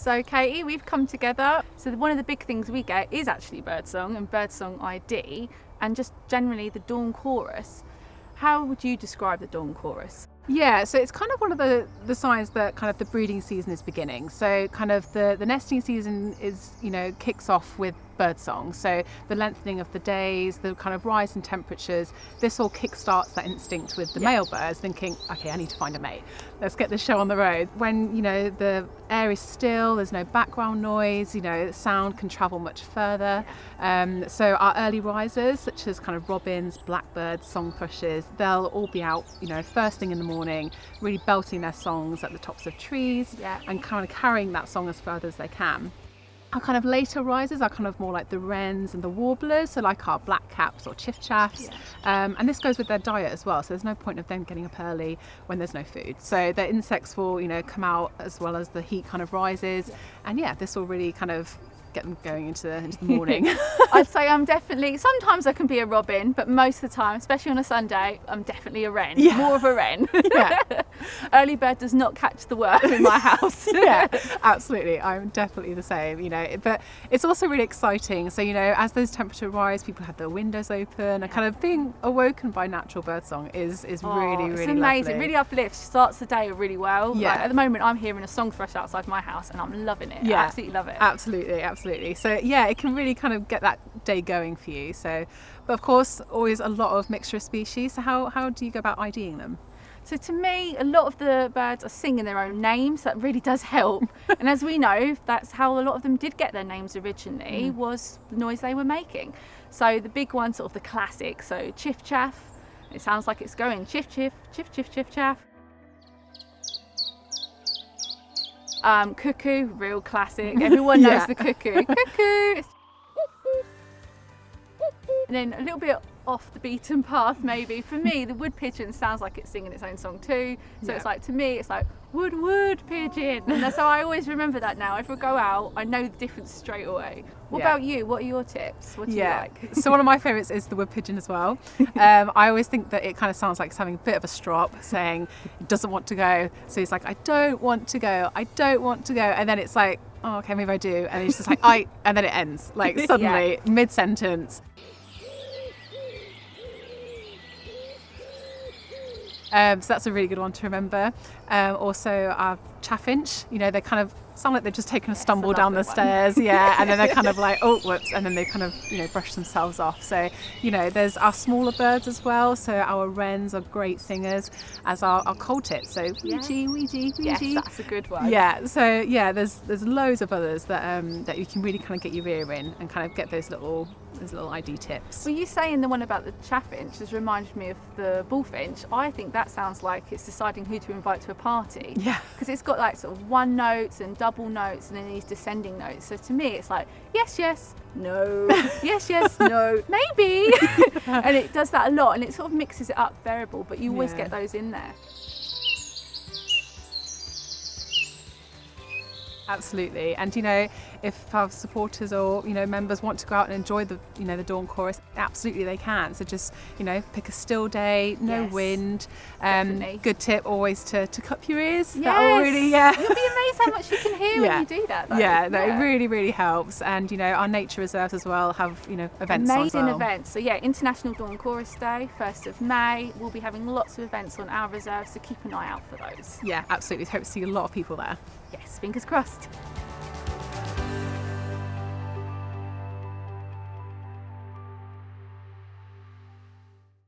So Katie, we've come together. So one of the big things we get is actually birdsong and birdsong ID, and just generally the Dawn Chorus. How would you describe the Dawn Chorus? Yeah, so it's kind of one of the signs that kind of the breeding season is beginning. So kind of the nesting season is, kicks off with birdsong. So the lengthening of the days, the kind of rise in temperatures, this all kickstarts that instinct with the male birds thinking, okay, I need to find a mate. Let's get this show on the road. When, the air is still, there's no background noise, sound can travel much further. So our early risers, such as kind of robins, blackbirds, song thrushes, they'll all be out, first thing in the morning, really belting their songs at the tops of trees and kind of carrying that song as further as they can. Our kind of later risers are kind of more like the wrens and the warblers, so like our blackcaps or chiffchaffs, and this goes with their diet as well, so there's no point of them getting up early when there's no food. So their insects will, come out as well as the heat kind of rises, and this will really kind of get them going into the morning. I'd say I'm definitely, sometimes I can be a robin, but most of the time, especially on a Sunday, I'm definitely a wren, more of a wren. Early bird does not catch the worm in my house. Absolutely, I'm definitely the same, but it's also really exciting. So, as those temperatures rise, people have their windows open, and kind of being awoken by natural birdsong is really, really amazing, lovely. really uplifts, starts the day really well. Like, at the moment I'm hearing a song thrush outside my house and I'm loving it. I absolutely love it. Absolutely. So it can really kind of get that day going for you. So, but of course, always a lot of mixture of species. So how do you go about IDing them? So to me, a lot of the birds are singing their own names. That really does help. And as we know, that's how a lot of them did get their names originally, was the noise they were making. So the big one, sort of the classic, so chiff chaff, it sounds like it's going chiff chiff, chiff chiff, chiff chaff. Cuckoo, real classic. Everyone knows the cuckoo. Cuckoo. And then a little bit off the beaten path, maybe. For me, the wood pigeon sounds like it's singing its own song too. So it's like, to me, it's like wood pigeon. And that's how I always remember that now. If we go out, I know the difference straight away. What about you? What are your tips? What do you like? So one of my favourites is the wood pigeon as well. I always think that it kind of sounds like it's having a bit of a strop, saying it doesn't want to go. So he's like, I don't want to go. And then it's like, oh, okay, maybe I do. And he's just like, and then it ends. Like suddenly, mid-sentence. So that's a really good one to remember. Also our chaffinch, they kind of sound like they've just taken a stumble down the stairs, and then they're kind of like, oh, whoops, and then they kind of, brush themselves off. So, there's our smaller birds as well. So our wrens are great singers, as are our coal tits. So Ouija. Yes, that's a good one. Yeah, so there's loads of others that you can really kind of get your ear in and kind of get those little ID tips. Well, you saying the one about the chaffinch has reminded me of the bullfinch. I think that sounds like it's deciding who to invite to a party. Yeah. Because it's got like sort of one notes and double notes and then these descending notes. So to me, it's like, yes, no, yes, no, maybe. And it does that a lot, and it sort of mixes it up variable, but you always get those in there. Absolutely. And if our supporters or members want to go out and enjoy the the Dawn Chorus, absolutely they can. So just pick a still day, no wind. Good tip always to cup your ears. Yes. That will really You'll be amazed how much you can hear when you do that. Though. It really helps. And our nature reserves as well have events on as well. Amazing events. So International Dawn Chorus Day, 1st of May. We'll be having lots of events on our reserve, so keep an eye out for those. Yeah, absolutely. Hope to see a lot of people there. Yes, fingers crossed.